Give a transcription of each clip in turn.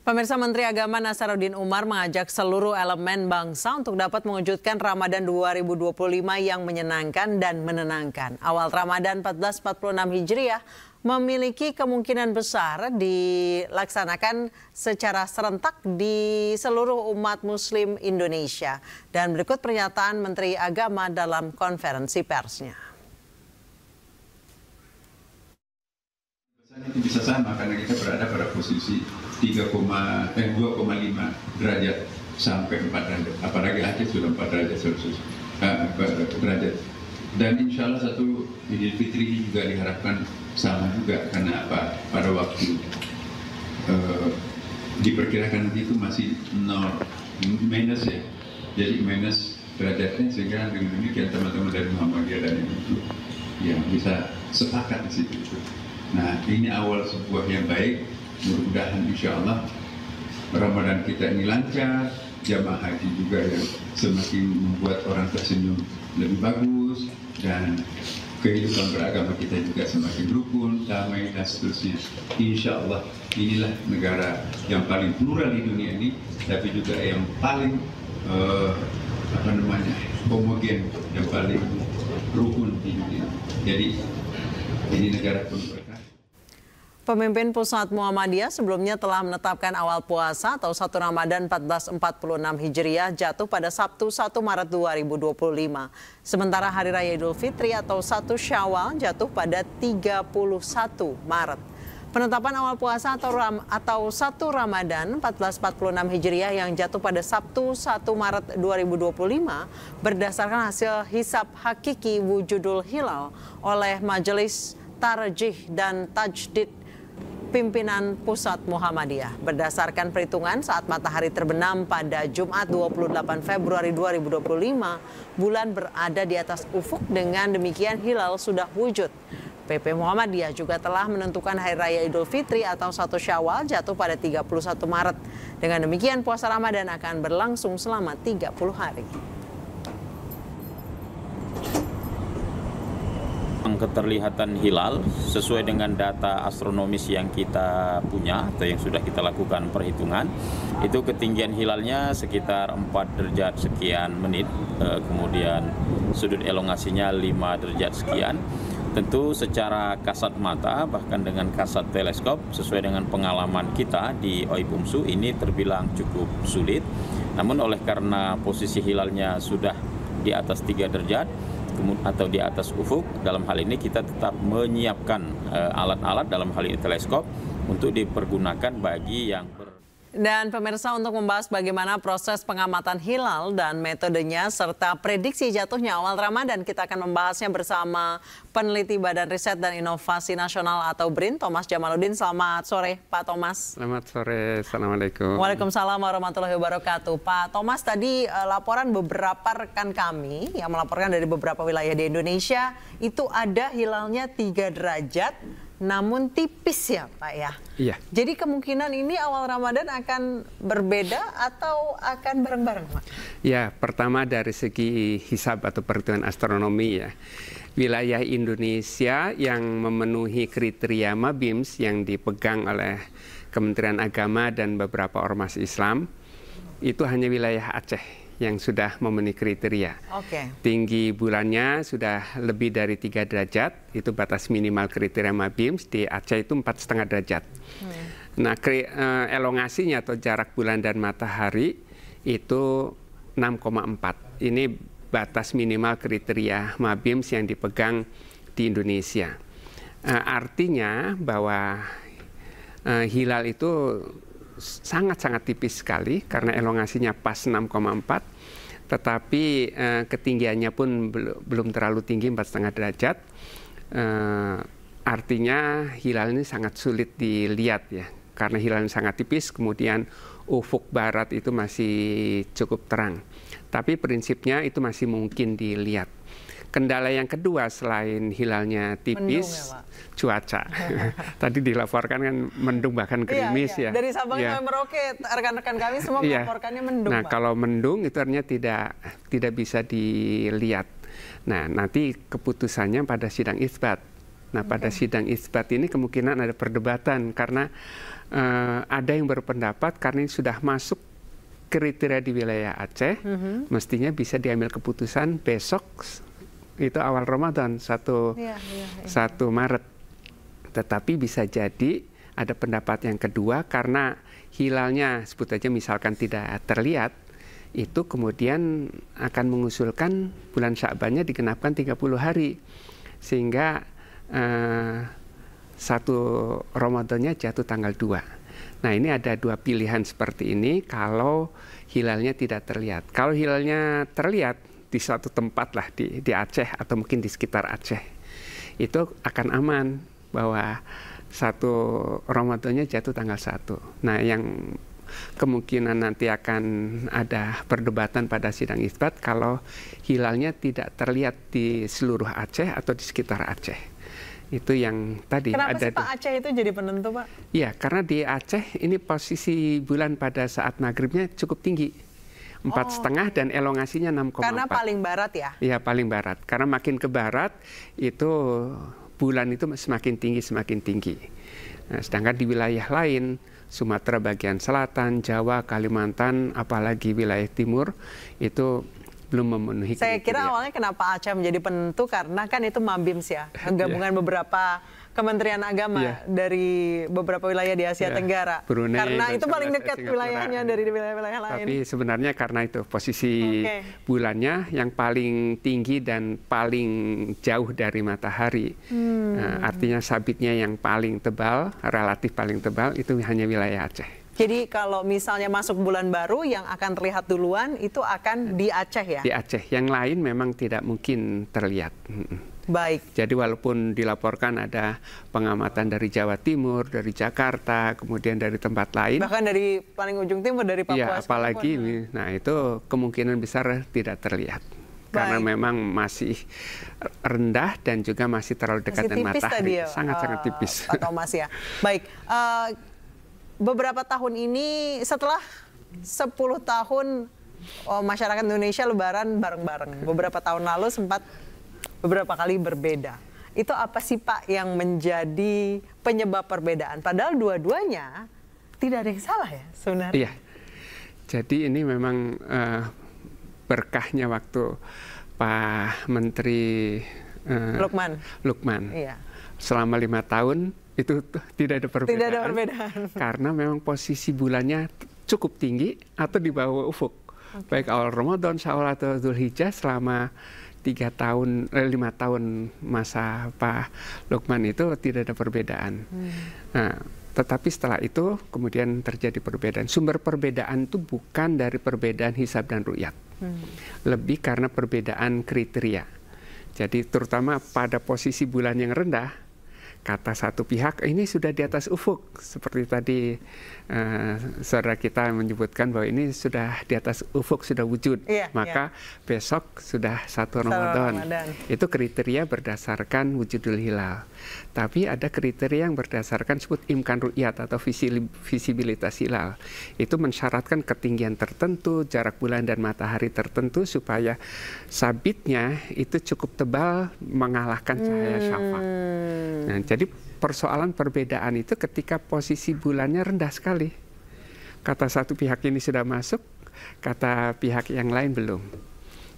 Pemirsa, Menteri Agama Nasaruddin Umar mengajak seluruh elemen bangsa untuk dapat mewujudkan Ramadan 2025 yang menyenangkan dan menenangkan. Awal Ramadan 1446 Hijriah memiliki kemungkinan besar dilaksanakan secara serentak di seluruh umat Muslim Indonesia. Dan berikut pernyataan Menteri Agama dalam konferensi persnya. Itu bisa sama karena kita berada pada posisi 2,5 derajat sampai 4 derajat. Apalagi Aceh sudah 4 derajat Celcius. Derajat. Dan insya Allah satu Idul Fitri ini juga diharapkan sama juga karena apa? Pada waktu diperkirakan nanti itu masih 0 minus ya. Jadi minus derajatnya sehingga dengan demikian teman-teman dari Muhammadiyah dan itu ya bisa sepakat di situ. Nah, ini awal sebuah yang baik. Mudah-mudahan insya Allah Ramadan kita ini lancar, jamaah haji juga yang semakin membuat orang tersenyum lebih bagus, dan kehidupan beragama kita juga semakin rukun, damai, dan seterusnya. Insya Allah inilah negara yang paling plural di dunia ini, tapi juga yang paling homogen, yang paling rukun di dunia. Jadi ini negara penuh berkah. Pemimpin Pusat Muhammadiyah sebelumnya telah menetapkan awal puasa atau 1 Ramadan 1446 Hijriah jatuh pada Sabtu 1 Maret 2025. Sementara Hari Raya Idul Fitri atau 1 Syawal jatuh pada 31 Maret. Penetapan awal puasa atau 1 Ramadan 1446 Hijriah yang jatuh pada Sabtu 1 Maret 2025 berdasarkan hasil hisab hakiki wujudul hilal oleh Majelis Tarjih dan Tajdid Pimpinan Pusat Muhammadiyah. Berdasarkan perhitungan saat matahari terbenam pada Jumat 28 Februari 2025, bulan berada di atas ufuk, dengan demikian hilal sudah wujud. PP Muhammadiyah juga telah menentukan Hari Raya Idul Fitri atau 1 Syawal jatuh pada 31 Maret. Dengan demikian puasa Ramadan akan berlangsung selama 30 hari. Keterlihatan hilal sesuai dengan data astronomis yang kita punya atau yang sudah kita lakukan perhitungan, itu ketinggian hilalnya sekitar 4 derajat sekian menit, kemudian sudut elongasinya 5 derajat sekian. Tentu secara kasat mata bahkan dengan kasat teleskop sesuai dengan pengalaman kita di Oipumsu ini terbilang cukup sulit. Namun oleh karena posisi hilalnya sudah di atas 3 derajat atau di atas ufuk, dalam hal ini kita tetap menyiapkan alat-alat, dalam hal ini teleskop, untuk dipergunakan bagi yang Dan pemirsa, untuk membahas bagaimana proses pengamatan hilal dan metodenya serta prediksi jatuhnya awal Ramadan, kita akan membahasnya bersama peneliti Badan Riset dan Inovasi Nasional atau BRIN, Thomas Jamaluddin. Selamat sore, Pak Thomas. Selamat sore, Assalamualaikum. Waalaikumsalam warahmatullahi wabarakatuh. Pak Thomas, tadi laporan beberapa rekan kami yang melaporkan dari beberapa wilayah di Indonesia, itu ada hilalnya 3 derajat. Namun tipis ya Pak ya? Iya. Jadi kemungkinan ini awal Ramadan akan berbeda atau akan bareng-bareng Pak? Ya, pertama dari segi hisab atau perhitungan astronomi ya. Wilayah Indonesia yang memenuhi kriteria MABIMS yang dipegang oleh Kementerian Agama dan beberapa ormas Islam, itu hanya wilayah Aceh yang sudah memenuhi kriteria. Tinggi bulannya sudah lebih dari 3 derajat, itu batas minimal kriteria MABIMS. Di Aceh itu 4,5 derajat. Nah, elongasinya atau jarak bulan dan matahari itu 6,4. Ini batas minimal kriteria MABIMS yang dipegang di Indonesia. Artinya bahwa hilal itu sangat-sangat tipis sekali karena elongasinya pas 6,4, tetapi ketinggiannya pun belum terlalu tinggi, 4,5 derajat. Artinya hilal ini sangat sulit dilihat ya, karena hilal ini sangat tipis, kemudian ufuk barat itu masih cukup terang. Tapi prinsipnya itu masih mungkin dilihat. Kendala yang kedua selain hilalnya tipis, ya, cuaca. Tadi dilaporkan kan mendung bahkan gerimis ya. Dari Sabang sampai Merauke, rekan-rekan kami semua melaporkannya mendung. Nah, kalau mendung itu artinya tidak bisa dilihat. Nah, nanti keputusannya pada sidang isbat Nah, pada sidang isbat ini kemungkinan ada perdebatan karena ada yang berpendapat karena ini sudah masuk kriteria di wilayah Aceh, mestinya bisa diambil keputusan besok, itu awal Ramadan, 1 Maret. Tetapi bisa jadi ada pendapat yang kedua karena hilalnya sebut aja misalkan tidak terlihat, itu kemudian akan mengusulkan bulan Sya'bannya digenapkan 30 hari. Sehingga 1 Ramadannya jatuh tanggal 2. Nah, ini ada 2 pilihan seperti ini kalau hilalnya tidak terlihat. Kalau hilalnya terlihat di suatu tempat lah di Aceh atau mungkin di sekitar Aceh, itu akan aman bahwa 1 Ramadannya jatuh tanggal 1. Nah, yang kemungkinan nanti akan ada perdebatan pada sidang isbat kalau hilalnya tidak terlihat di seluruh Aceh atau di sekitar Aceh. Itu yang tadi. Kenapa ada sih Pak Aceh itu jadi penentu, Pak? Iya, karena di Aceh ini posisi bulan pada saat maghribnya cukup tinggi. 4,5 dan elongasinya 6,4. Karena paling barat ya? Iya, paling barat. Karena makin ke barat itu bulan itu semakin tinggi. Nah, sedangkan di wilayah lain, Sumatera bagian selatan, Jawa, Kalimantan, apalagi wilayah timur, itu belum memenuhi kriteria. Saya kira awalnya kenapa Aceh menjadi penentu karena kan itu Mabims ya, gabungan beberapa Kementerian Agama dari beberapa wilayah di Asia Tenggara. Brunei, karena itu paling dekat Singapura. Wilayahnya dari wilayah-wilayah lain. Tapi sebenarnya karena itu posisi bulannya yang paling tinggi dan paling jauh dari matahari. Artinya sabitnya yang paling tebal, relatif paling tebal itu hanya wilayah Aceh. Jadi kalau misalnya masuk bulan baru yang akan terlihat duluan itu akan di Aceh ya? Di Aceh, yang lain memang tidak mungkin terlihat. Baik. Jadi walaupun dilaporkan ada pengamatan dari Jawa Timur, dari Jakarta, kemudian dari tempat lain. Bahkan dari paling ujung timur, dari Papua. Iya, apalagi, nah itu kemungkinan besar tidak terlihat. Karena memang masih rendah dan juga masih terlalu dekat dengan matahari. Sangat-sangat tipis. Pak Thomas ya. Baik. Beberapa tahun ini setelah 10 tahun masyarakat Indonesia lebaran bareng-bareng. Beberapa tahun lalu sempat beberapa kali berbeda. Itu apa sih Pak yang menjadi penyebab perbedaan? Padahal dua-duanya tidak ada yang salah ya sebenarnya. Iya. Jadi ini memang berkahnya waktu Pak Menteri Lukman. Iya. Selama 5 tahun itu tidak ada perbedaan. Tidak ada perbedaan. Karena memang posisi bulannya cukup tinggi atau di bawah ufuk. Baik awal Ramadan, Syawal atau Dzulhijjah selama 5 tahun masa Pak Lukman itu tidak ada perbedaan. Nah, tetapi setelah itu kemudian terjadi perbedaan. Sumber perbedaan itu bukan dari perbedaan hisab dan ru'yat. Lebih karena perbedaan kriteria. Jadi terutama pada posisi bulan yang rendah, kata satu pihak ini sudah di atas ufuk, seperti tadi saudara kita menyebutkan bahwa ini sudah di atas ufuk, sudah wujud, maka besok sudah 1 Ramadan. Itu kriteria berdasarkan wujudul hilal. Tapi ada kriteria yang berdasarkan sebut imkan ru'yat atau visibilitas hilal. Itu mensyaratkan ketinggian tertentu, jarak bulan dan matahari tertentu supaya sabitnya itu cukup tebal mengalahkan cahaya syafaq. Nah, jadi persoalan perbedaan itu ketika posisi bulannya rendah sekali. Kata satu pihak ini sudah masuk, kata pihak yang lain belum.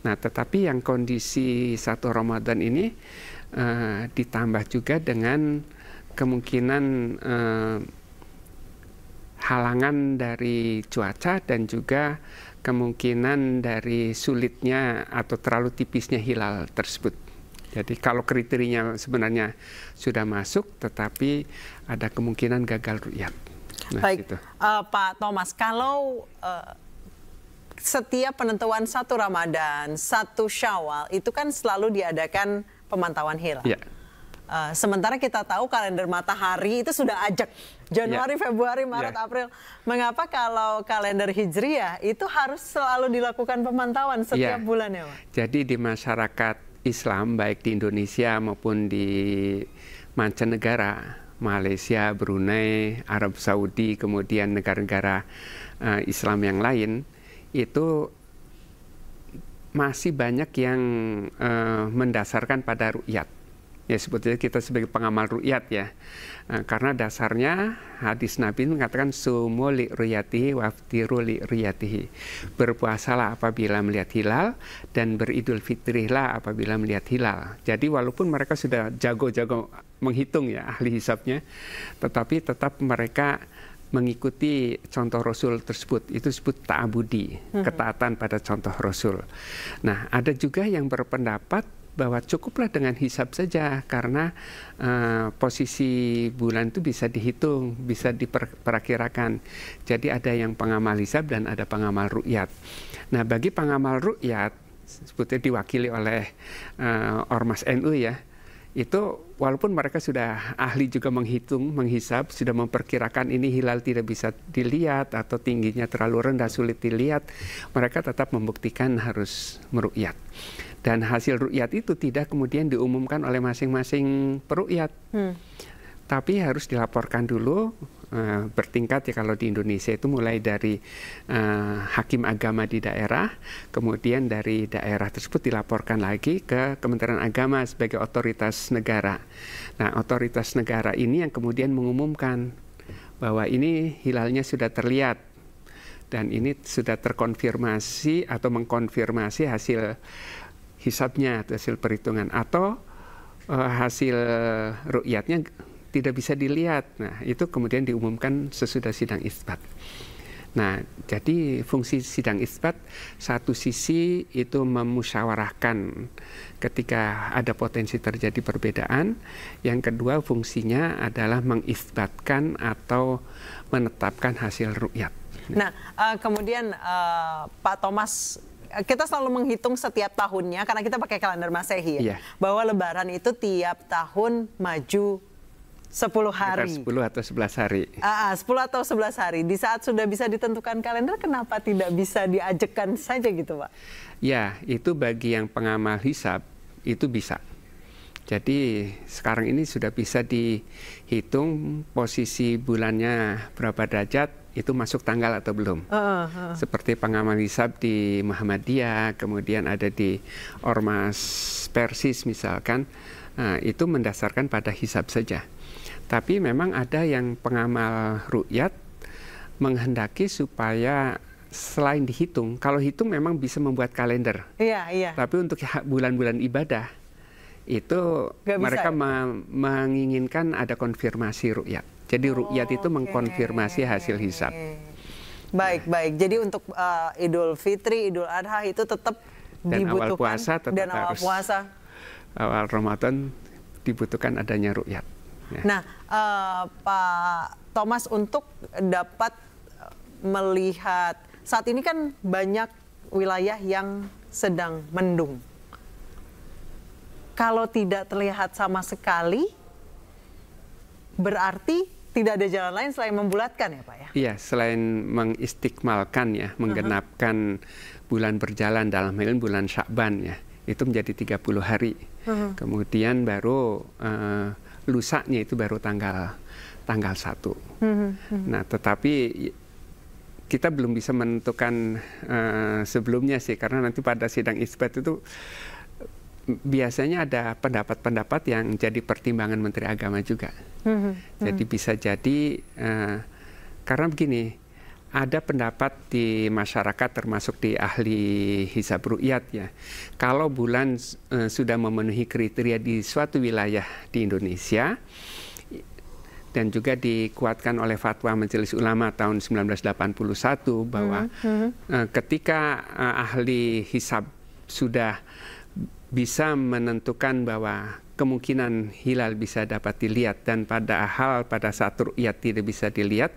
Nah, tetapi yang kondisi 1 Ramadan ini ditambah juga dengan kemungkinan halangan dari cuaca dan juga kemungkinan dari sulitnya atau terlalu tipisnya hilal tersebut. Jadi kalau kriterianya sebenarnya sudah masuk, tetapi ada kemungkinan gagal ru'yat. Nah, baik, gitu. Pak Thomas, kalau setiap penentuan 1 Ramadan, 1 Syawal, itu kan selalu diadakan pemantauan hilal. Ya. Sementara kita tahu kalender matahari itu sudah ajak. Januari, Februari, Maret, April. Mengapa kalau kalender Hijriah itu harus selalu dilakukan pemantauan setiap bulannya, Pak? Jadi di masyarakat Islam baik di Indonesia maupun di mancanegara, Malaysia, Brunei, Arab Saudi, kemudian negara-negara Islam yang lain, itu masih banyak yang mendasarkan pada ru'yat. Ya sebetulnya kita sebagai pengamal ru'yat ya. Karena dasarnya hadis Nabi mengatakan sumu li ru'yatihi waftiru li ru'yatihi. Berpuasalah apabila melihat hilal dan beridul fitrilah apabila melihat hilal. Jadi walaupun mereka sudah jago-jago menghitung ya ahli hisabnya, tetapi tetap mereka mengikuti contoh Rasul tersebut. Itu disebut ta'abudi, ketaatan pada contoh Rasul. Nah, ada juga yang berpendapat bahwa cukuplah dengan hisab saja karena posisi bulan itu bisa dihitung, bisa diperakirakan. Jadi ada yang pengamal hisab dan ada pengamal ru'yat. Nah, bagi pengamal ru'yat, sebetulnya diwakili oleh Ormas NU ya, itu walaupun mereka sudah ahli juga menghitung, menghisab, sudah memperkirakan ini hilal tidak bisa dilihat atau tingginya terlalu rendah sulit dilihat, mereka tetap membuktikan harus meru'yat. Dan hasil ru'yat itu tidak kemudian diumumkan oleh masing-masing peru'yat. Tapi harus dilaporkan dulu, bertingkat ya kalau di Indonesia itu mulai dari hakim agama di daerah, kemudian dari daerah tersebut dilaporkan lagi ke Kementerian Agama sebagai otoritas negara. Nah, otoritas negara ini yang kemudian mengumumkan bahwa ini hilalnya sudah terlihat dan ini sudah terkonfirmasi atau mengkonfirmasi hasil hisabnya atau hasil perhitungan atau hasil ru'yatnya tidak bisa dilihat. Nah, itu kemudian diumumkan sesudah sidang isbat. Nah, jadi fungsi sidang isbat satu sisi itu memusyawarahkan ketika ada potensi terjadi perbedaan. Yang kedua fungsinya adalah mengisbatkan atau menetapkan hasil ru'yat. Nah, kemudian Pak Thomas, kita selalu menghitung setiap tahunnya karena kita pakai kalender Masehi ya, bahwa Lebaran itu tiap tahun maju 10 hari. 10 atau 11 hari. 10 atau 11 hari. Di saat sudah bisa ditentukan kalender, kenapa tidak bisa diajekan saja gitu, Pak? Ya, itu bagi yang pengamal hisab, itu bisa. Jadi sekarang ini sudah bisa dihitung posisi bulannya berapa derajat, itu masuk tanggal atau belum. Seperti pengamal hisab di Muhammadiyah, kemudian ada di Ormas Persis misalkan, itu mendasarkan pada hisab saja. Tapi memang ada yang pengamal ru'yat menghendaki supaya selain dihitung, kalau hitung memang bisa membuat kalender. Iya. Tapi untuk bulan-bulan ibadah, itu mereka menginginkan ada konfirmasi ru'yat. Jadi ru'yat itu mengkonfirmasi hasil hisab. Baik. Jadi untuk Idul Fitri, Idul Adha itu tetap dan dibutuhkan. Awal puasa tetap dan awal harus. Puasa. Awal Ramadan dibutuhkan adanya ru'yat. Ya. Nah, Pak Thomas, untuk dapat melihat, saat ini kan banyak wilayah yang sedang mendung. Kalau tidak terlihat sama sekali, berarti tidak ada jalan lain selain membulatkan ya Pak ya? Iya, selain mengistikmalkan ya, menggenapkan bulan berjalan dalam hal ini bulan Sya'ban ya, itu menjadi 30 hari. Kemudian baru lusanya itu baru tanggal 1. Nah, tetapi kita belum bisa menentukan sebelumnya sih, karena nanti pada sidang isbat itu biasanya ada pendapat-pendapat yang jadi pertimbangan Menteri Agama juga. Jadi bisa jadi karena begini, ada pendapat di masyarakat termasuk di ahli hisab ru'yat ya, kalau bulan sudah memenuhi kriteria di suatu wilayah di Indonesia dan juga dikuatkan oleh fatwa Majelis Ulama tahun 1981 bahwa ketika ahli hisab sudah bisa menentukan bahwa kemungkinan hilal bisa dapat dilihat dan pada saat ru'yat tidak bisa dilihat,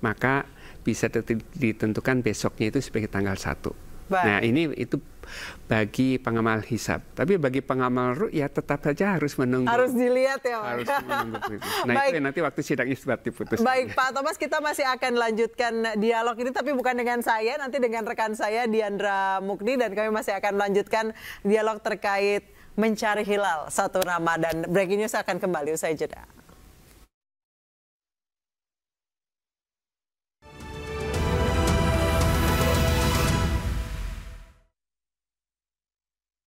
maka bisa ditentukan besoknya itu sebagai tanggal 1. Nah, itu bagi pengamal hisab. Tapi bagi pengamal ru'yat tetap saja harus menunggu. Harus dilihat ya Pak. Harus menunggu. Nah, itu nanti waktu sidang isbat diputus. Baik Pak Thomas, kita masih akan lanjutkan dialog ini, tapi bukan dengan saya, nanti dengan rekan saya Diandra Mukni, dan kami masih akan lanjutkan dialog terkait mencari hilal 1 Ramadan. Breaking News akan kembali usai jeda.